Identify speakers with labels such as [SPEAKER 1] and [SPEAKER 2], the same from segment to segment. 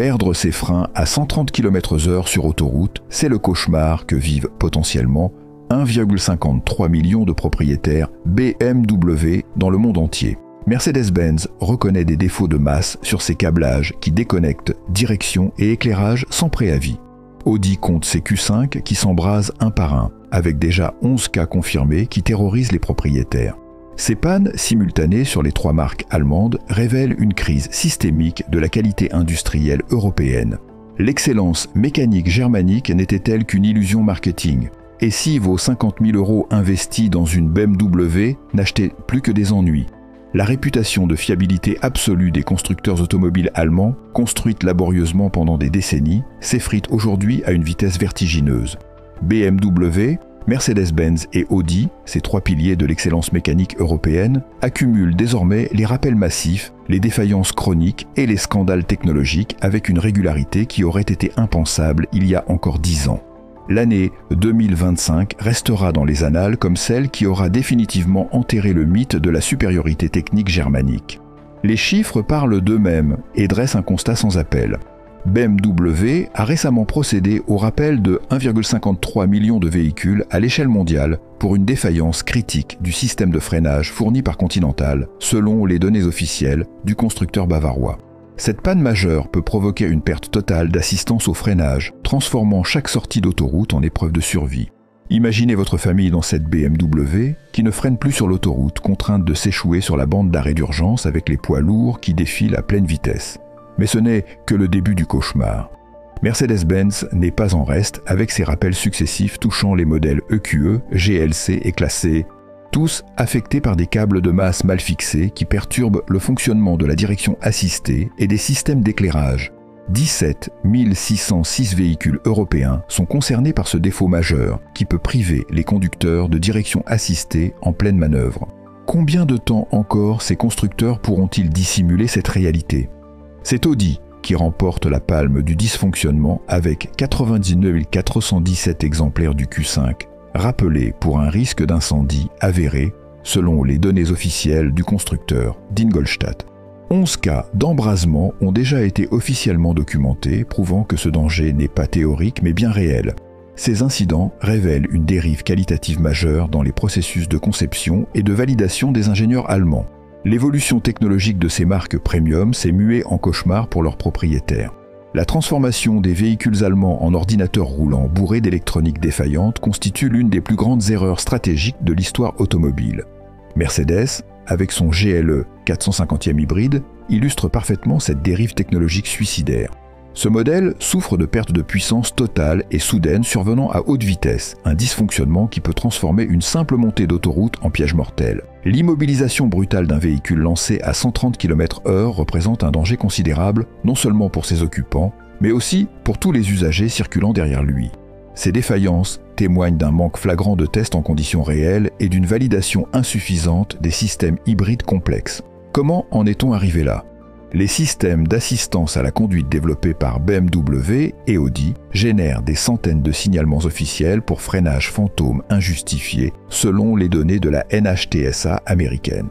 [SPEAKER 1] Perdre ses freins à 130 km/h sur autoroute, c'est le cauchemar que vivent potentiellement 1,53 million de propriétaires BMW dans le monde entier. Mercedes-Benz reconnaît des défauts de masse sur ses câblages qui déconnectent direction et éclairage sans préavis. Audi compte ses Q5 qui s'embrasent un par un, avec déjà 11 cas confirmés qui terrorisent les propriétaires. Ces pannes simultanées sur les 3 marques allemandes révèlent une crise systémique de la qualité industrielle européenne. L'excellence mécanique germanique n'était-elle qu'une illusion marketing? Et si vos 50 000 € investis dans une BMW n'achetaient plus que des ennuis? La réputation de fiabilité absolue des constructeurs automobiles allemands, construite laborieusement pendant des décennies, s'effrite aujourd'hui à une vitesse vertigineuse. BMW, Mercedes-Benz et Audi, ces 3 piliers de l'excellence mécanique européenne, accumulent désormais les rappels massifs, les défaillances chroniques et les scandales technologiques avec une régularité qui aurait été impensable il y a encore 10 ans. L'année 2025 restera dans les annales comme celle qui aura définitivement enterré le mythe de la supériorité technique germanique. Les chiffres parlent d'eux-mêmes et dressent un constat sans appel. BMW a récemment procédé au rappel de 1,53 million de véhicules à l'échelle mondiale pour une défaillance critique du système de freinage fourni par Continental, selon les données officielles du constructeur bavarois. Cette panne majeure peut provoquer une perte totale d'assistance au freinage, transformant chaque sortie d'autoroute en épreuve de survie. Imaginez votre famille dans cette BMW qui ne freine plus sur l'autoroute, contrainte de s'échouer sur la bande d'arrêt d'urgence avec les poids lourds qui défilent à pleine vitesse. Mais ce n'est que le début du cauchemar. Mercedes-Benz n'est pas en reste avec ses rappels successifs touchant les modèles EQE, GLC et Classe C, tous affectés par des câbles de masse mal fixés qui perturbent le fonctionnement de la direction assistée et des systèmes d'éclairage. 17 606 véhicules européens sont concernés par ce défaut majeur qui peut priver les conducteurs de direction assistée en pleine manœuvre. Combien de temps encore ces constructeurs pourront-ils dissimuler cette réalité ? C'est Audi qui remporte la palme du dysfonctionnement avec 99 417 exemplaires du Q5, rappelés pour un risque d'incendie avéré selon les données officielles du constructeur d'Ingolstadt. 11 cas d'embrasement ont déjà été officiellement documentés, prouvant que ce danger n'est pas théorique mais bien réel. Ces incidents révèlent une dérive qualitative majeure dans les processus de conception et de validation des ingénieurs allemands. L'évolution technologique de ces marques premium s'est muée en cauchemar pour leurs propriétaires. La transformation des véhicules allemands en ordinateurs roulants bourrés d'électronique défaillante constitue l'une des plus grandes erreurs stratégiques de l'histoire automobile. Mercedes, avec son GLE 450e hybride, illustre parfaitement cette dérive technologique suicidaire. Ce modèle souffre de perte de puissance totale et soudaine survenant à haute vitesse, un dysfonctionnement qui peut transformer une simple montée d'autoroute en piège mortel. L'immobilisation brutale d'un véhicule lancé à 130 km/h représente un danger considérable non seulement pour ses occupants, mais aussi pour tous les usagers circulant derrière lui. Ces défaillances témoignent d'un manque flagrant de tests en conditions réelles et d'une validation insuffisante des systèmes hybrides complexes. Comment en est-on arrivé là ? Les systèmes d'assistance à la conduite développés par BMW et Audi génèrent des centaines de signalements officiels pour freinage fantôme injustifié selon les données de la NHTSA américaine.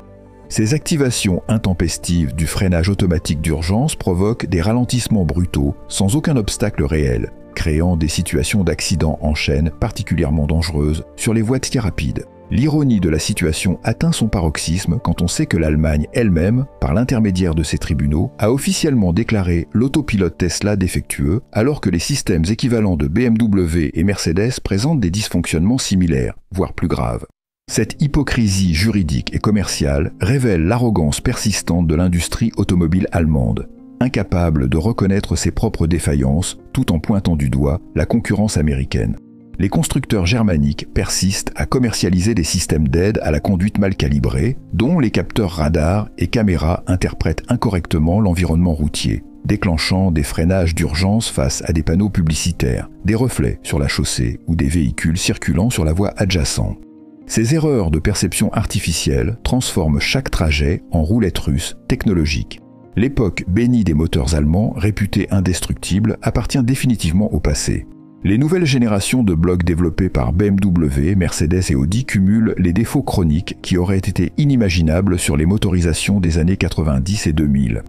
[SPEAKER 1] Ces activations intempestives du freinage automatique d'urgence provoquent des ralentissements brutaux sans aucun obstacle réel, créant des situations d'accident en chaîne particulièrement dangereuses sur les voies de rapides. L'ironie de la situation atteint son paroxysme quand on sait que l'Allemagne elle-même, par l'intermédiaire de ses tribunaux, a officiellement déclaré l'autopilote Tesla défectueux, alors que les systèmes équivalents de BMW et Mercedes présentent des dysfonctionnements similaires, voire plus graves. Cette hypocrisie juridique et commerciale révèle l'arrogance persistante de l'industrie automobile allemande, incapable de reconnaître ses propres défaillances tout en pointant du doigt la concurrence américaine. Les constructeurs germaniques persistent à commercialiser des systèmes d'aide à la conduite mal calibrés, dont les capteurs radars et caméras interprètent incorrectement l'environnement routier, déclenchant des freinages d'urgence face à des panneaux publicitaires, des reflets sur la chaussée ou des véhicules circulant sur la voie adjacente. Ces erreurs de perception artificielle transforment chaque trajet en roulette russe technologique. L'époque bénie des moteurs allemands, réputés indestructibles, appartient définitivement au passé. Les nouvelles générations de blocs développés par BMW, Mercedes et Audi cumulent les défauts chroniques qui auraient été inimaginables sur les motorisations des années 90 et 2000.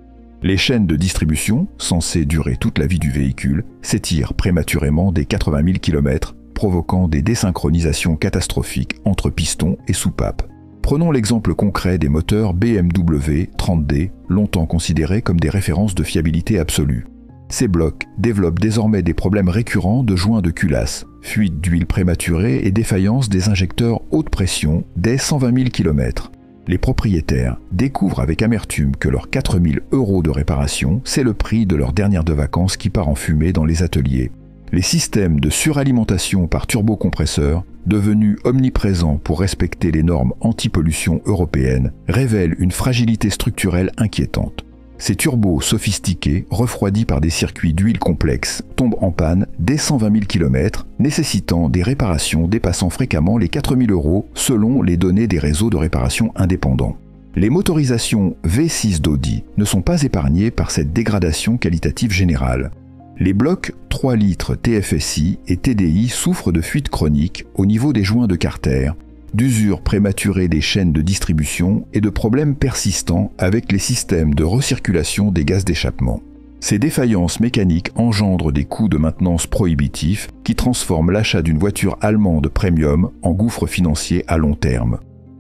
[SPEAKER 1] Les chaînes de distribution, censées durer toute la vie du véhicule, s'étirent prématurément dès 80 000 km, provoquant des désynchronisations catastrophiques entre pistons et soupapes. Prenons l'exemple concret des moteurs BMW 30D, longtemps considérés comme des références de fiabilité absolue. Ces blocs développent désormais des problèmes récurrents de joints de culasse, fuite d'huile prématurée et défaillance des injecteurs haute pression dès 120 000 km. Les propriétaires découvrent avec amertume que leurs 4 000 € de réparation, c'est le prix de leur dernière de vacances qui part en fumée dans les ateliers. Les systèmes de suralimentation par turbocompresseur, devenus omniprésents pour respecter les normes anti-pollution européennes, révèlent une fragilité structurelle inquiétante. Ces turbos sophistiqués, refroidis par des circuits d'huile complexes, tombent en panne dès 120 000 km, nécessitant des réparations dépassant fréquemment les 4 000 € selon les données des réseaux de réparation indépendants. Les motorisations V6 d'Audi ne sont pas épargnées par cette dégradation qualitative générale. Les blocs 3 litres TFSI et TDI souffrent de fuites chroniques au niveau des joints de carter, d'usure prématurée des chaînes de distribution et de problèmes persistants avec les systèmes de recirculation des gaz d'échappement. Ces défaillances mécaniques engendrent des coûts de maintenance prohibitifs qui transforment l'achat d'une voiture allemande premium en gouffre financier à long terme.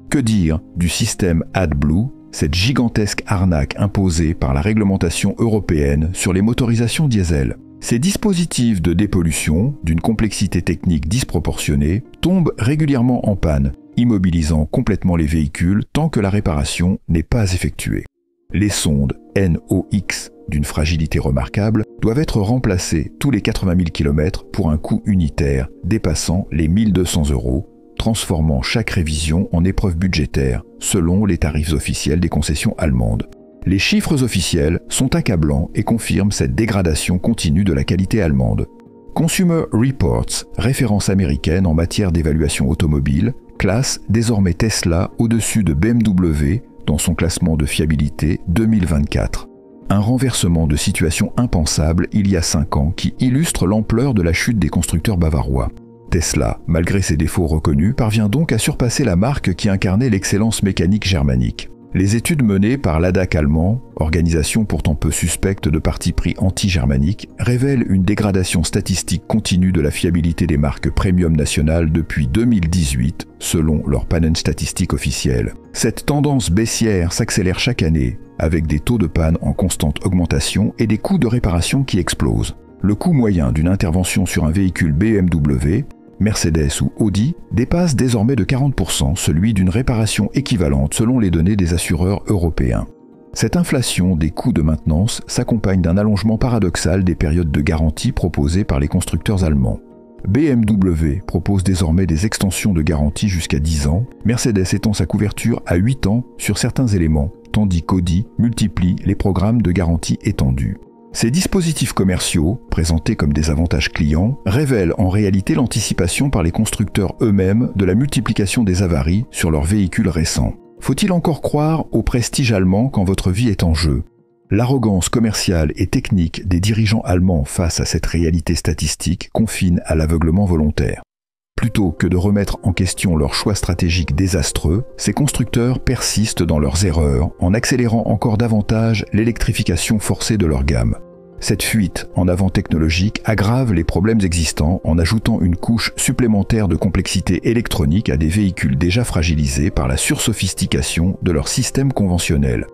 [SPEAKER 1] Que dire du système AdBlue, cette gigantesque arnaque imposée par la réglementation européenne sur les motorisations diesel? Ces dispositifs de dépollution, d'une complexité technique disproportionnée, tombent régulièrement en panne, immobilisant complètement les véhicules tant que la réparation n'est pas effectuée. Les sondes NOx, d'une fragilité remarquable, doivent être remplacées tous les 80 000 km pour un coût unitaire dépassant les 1 200 €, transformant chaque révision en épreuve budgétaire selon les tarifs officiels des concessions allemandes. Les chiffres officiels sont accablants et confirment cette dégradation continue de la qualité allemande. Consumer Reports, référence américaine en matière d'évaluation automobile, classe désormais Tesla au-dessus de BMW dans son classement de fiabilité 2024. Un renversement de situation impensable il y a 5 ans qui illustre l'ampleur de la chute des constructeurs bavarois. Tesla, malgré ses défauts reconnus, parvient donc à surpasser la marque qui incarnait l'excellence mécanique germanique. Les études menées par l'ADAC allemand, organisation pourtant peu suspecte de parti pris anti-germanique, révèlent une dégradation statistique continue de la fiabilité des marques premium nationales depuis 2018, selon leur panel statistique officiel. Cette tendance baissière s'accélère chaque année, avec des taux de panne en constante augmentation et des coûts de réparation qui explosent. Le coût moyen d'une intervention sur un véhicule BMW, Mercedes ou Audi dépasse désormais de 40% celui d'une réparation équivalente selon les données des assureurs européens. Cette inflation des coûts de maintenance s'accompagne d'un allongement paradoxal des périodes de garantie proposées par les constructeurs allemands. BMW propose désormais des extensions de garantie jusqu'à 10 ans, Mercedes étend sa couverture à 8 ans sur certains éléments, tandis qu'Audi multiplie les programmes de garantie étendus. Ces dispositifs commerciaux, présentés comme des avantages clients, révèlent en réalité l'anticipation par les constructeurs eux-mêmes de la multiplication des avaries sur leurs véhicules récents. Faut-il encore croire au prestige allemand quand votre vie est en jeu? L'arrogance commerciale et technique des dirigeants allemands face à cette réalité statistique confine à l'aveuglement volontaire. Plutôt que de remettre en question leurs choix stratégiques désastreux, ces constructeurs persistent dans leurs erreurs en accélérant encore davantage l'électrification forcée de leur gamme. Cette fuite en avant technologique aggrave les problèmes existants en ajoutant une couche supplémentaire de complexité électronique à des véhicules déjà fragilisés par la sursophistication de leur système conventionnel.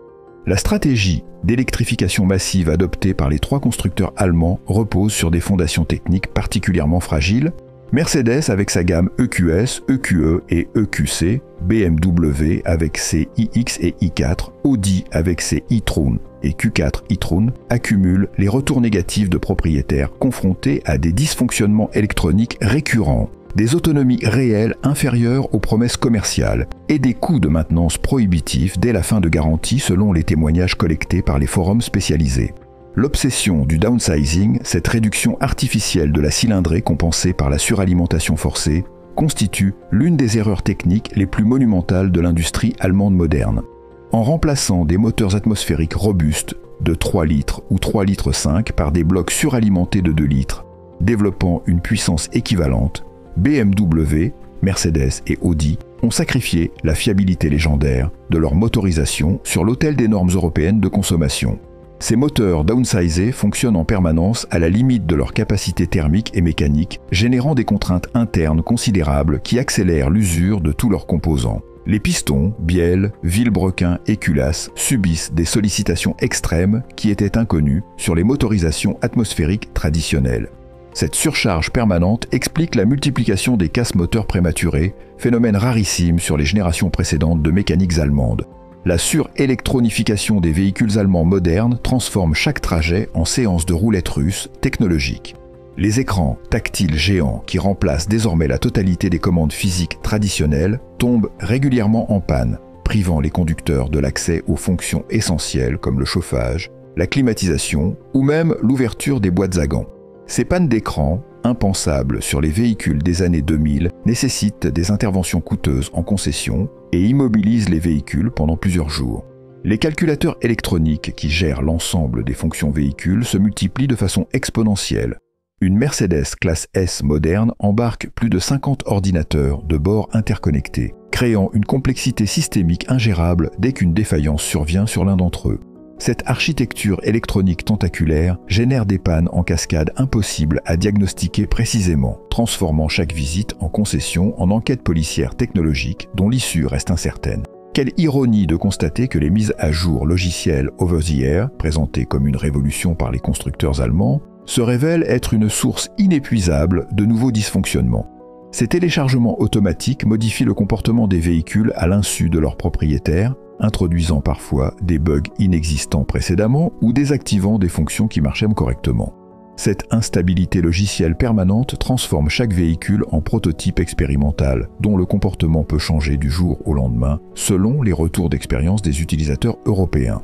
[SPEAKER 1] La stratégie d'électrification massive adoptée par les 3 constructeurs allemands repose sur des fondations techniques particulièrement fragiles. Mercedes avec sa gamme EQS, EQE et EQC, BMW avec ses iX et i4, Audi avec ses e-tron et Q4 e-tron accumulent les retours négatifs de propriétaires confrontés à des dysfonctionnements électroniques récurrents, des autonomies réelles inférieures aux promesses commerciales et des coûts de maintenance prohibitifs dès la fin de garantie selon les témoignages collectés par les forums spécialisés. L'obsession du downsizing, cette réduction artificielle de la cylindrée compensée par la suralimentation forcée, constitue l'une des erreurs techniques les plus monumentales de l'industrie allemande moderne. En remplaçant des moteurs atmosphériques robustes de 3 litres ou 3 litres 5 par des blocs suralimentés de 2 litres, développant une puissance équivalente, BMW, Mercedes et Audi ont sacrifié la fiabilité légendaire de leur motorisation sur l'autel des normes européennes de consommation. Ces moteurs downsizés fonctionnent en permanence à la limite de leur capacité thermique et mécanique, générant des contraintes internes considérables qui accélèrent l'usure de tous leurs composants. Les pistons, bielles, vilebrequins et culasses subissent des sollicitations extrêmes qui étaient inconnues sur les motorisations atmosphériques traditionnelles. Cette surcharge permanente explique la multiplication des casse-moteurs prématurés, phénomène rarissime sur les générations précédentes de mécaniques allemandes. La surélectronification des véhicules allemands modernes transforme chaque trajet en séance de roulette russe technologique. Les écrans tactiles géants qui remplacent désormais la totalité des commandes physiques traditionnelles tombent régulièrement en panne, privant les conducteurs de l'accès aux fonctions essentielles comme le chauffage, la climatisation ou même l'ouverture des boîtes à gants. Ces pannes d'écran, impensables sur les véhicules des années 2000, nécessitent des interventions coûteuses en concession et immobilisent les véhicules pendant plusieurs jours. Les calculateurs électroniques qui gèrent l'ensemble des fonctions véhicules se multiplient de façon exponentielle. Une Mercedes classe S moderne embarque plus de 50 ordinateurs de bord interconnectés, créant une complexité systémique ingérable dès qu'une défaillance survient sur l'un d'entre eux. Cette architecture électronique tentaculaire génère des pannes en cascade impossibles à diagnostiquer précisément, transformant chaque visite en concession en enquête policière technologique dont l'issue reste incertaine. Quelle ironie de constater que les mises à jour logicielles over-the-air, présentées comme une révolution par les constructeurs allemands, se révèlent être une source inépuisable de nouveaux dysfonctionnements. Ces téléchargements automatiques modifient le comportement des véhicules à l'insu de leurs propriétaires, introduisant parfois des bugs inexistants précédemment ou désactivant des fonctions qui marchaient correctement. Cette instabilité logicielle permanente transforme chaque véhicule en prototype expérimental, dont le comportement peut changer du jour au lendemain, selon les retours d'expérience des utilisateurs européens.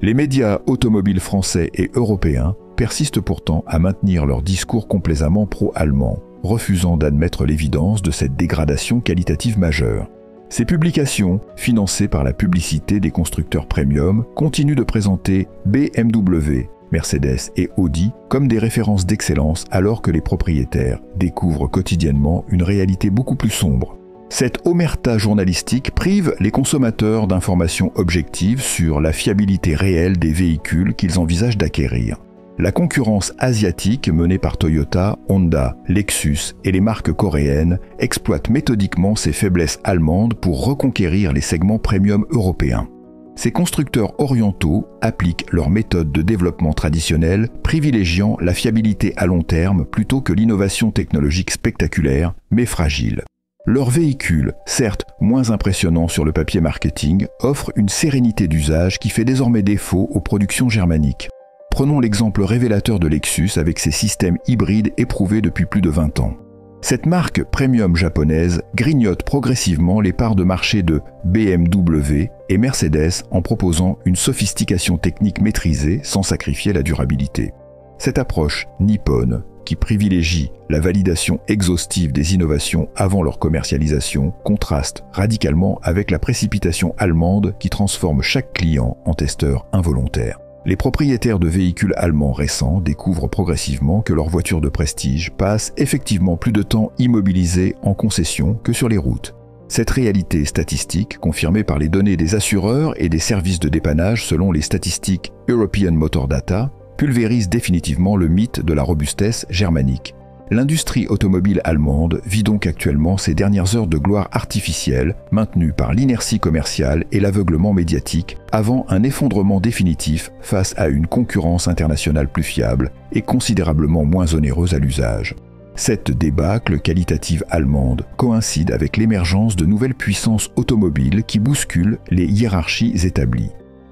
[SPEAKER 1] Les médias automobiles français et européens persistent pourtant à maintenir leur discours complaisamment pro-allemand, refusant d'admettre l'évidence de cette dégradation qualitative majeure. Ces publications, financées par la publicité des constructeurs premium, continuent de présenter BMW, Mercedes et Audi comme des références d'excellence alors que les propriétaires découvrent quotidiennement une réalité beaucoup plus sombre. Cette omerta journalistique prive les consommateurs d'informations objectives sur la fiabilité réelle des véhicules qu'ils envisagent d'acquérir. La concurrence asiatique menée par Toyota, Honda, Lexus et les marques coréennes exploite méthodiquement ces faiblesses allemandes pour reconquérir les segments premium européens. Ces constructeurs orientaux appliquent leurs méthodes de développement traditionnelles, privilégiant la fiabilité à long terme plutôt que l'innovation technologique spectaculaire, mais fragile. Leurs véhicules, certes moins impressionnants sur le papier marketing, offrent une sérénité d'usage qui fait désormais défaut aux productions germaniques. Prenons l'exemple révélateur de Lexus avec ses systèmes hybrides éprouvés depuis plus de 20 ans. Cette marque premium japonaise grignote progressivement les parts de marché de BMW et Mercedes en proposant une sophistication technique maîtrisée sans sacrifier la durabilité. Cette approche nippone, qui privilégie la validation exhaustive des innovations avant leur commercialisation, contraste radicalement avec la précipitation allemande qui transforme chaque client en testeur involontaire. Les propriétaires de véhicules allemands récents découvrent progressivement que leurs voitures de prestige passent effectivement plus de temps immobilisées en concession que sur les routes. Cette réalité statistique, confirmée par les données des assureurs et des services de dépannage selon les statistiques European Motor Data, pulvérise définitivement le mythe de la robustesse germanique. L'industrie automobile allemande vit donc actuellement ses dernières heures de gloire artificielle, maintenue par l'inertie commerciale et l'aveuglement médiatique, avant un effondrement définitif face à une concurrence internationale plus fiable et considérablement moins onéreuse à l'usage. Cette débâcle qualitative allemande coïncide avec l'émergence de nouvelles puissances automobiles qui bousculent les hiérarchies établies.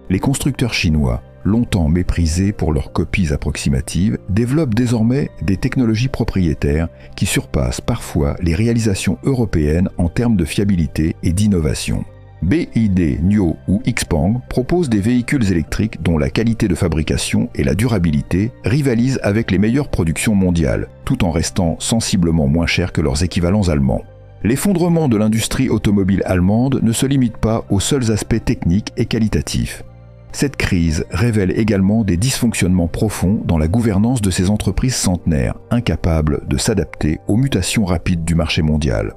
[SPEAKER 1] Les constructeurs chinois, longtemps méprisés pour leurs copies approximatives, développent désormais des technologies propriétaires qui surpassent parfois les réalisations européennes en termes de fiabilité et d'innovation. BYD, NIO ou XPeng proposent des véhicules électriques dont la qualité de fabrication et la durabilité rivalisent avec les meilleures productions mondiales, tout en restant sensiblement moins chers que leurs équivalents allemands. L'effondrement de l'industrie automobile allemande ne se limite pas aux seuls aspects techniques et qualitatifs. Cette crise révèle également des dysfonctionnements profonds dans la gouvernance de ces entreprises centenaires, incapables de s'adapter aux mutations rapides du marché mondial.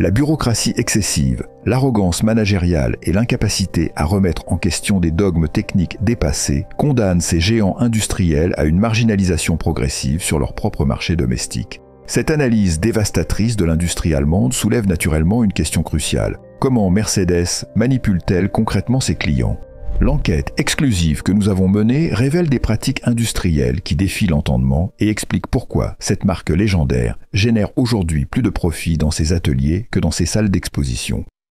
[SPEAKER 1] La bureaucratie excessive, l'arrogance managériale et l'incapacité à remettre en question des dogmes techniques dépassés condamnent ces géants industriels à une marginalisation progressive sur leur propre marché domestique. Cette analyse dévastatrice de l'industrie allemande soulève naturellement une question cruciale. Comment Mercedes manipule-t-elle concrètement ses clients ? L'enquête exclusive que nous avons menée révèle des pratiques industrielles qui défient l'entendement et explique pourquoi cette marque légendaire génère aujourd'hui plus de profits dans ses ateliers que dans ses salles d'exposition.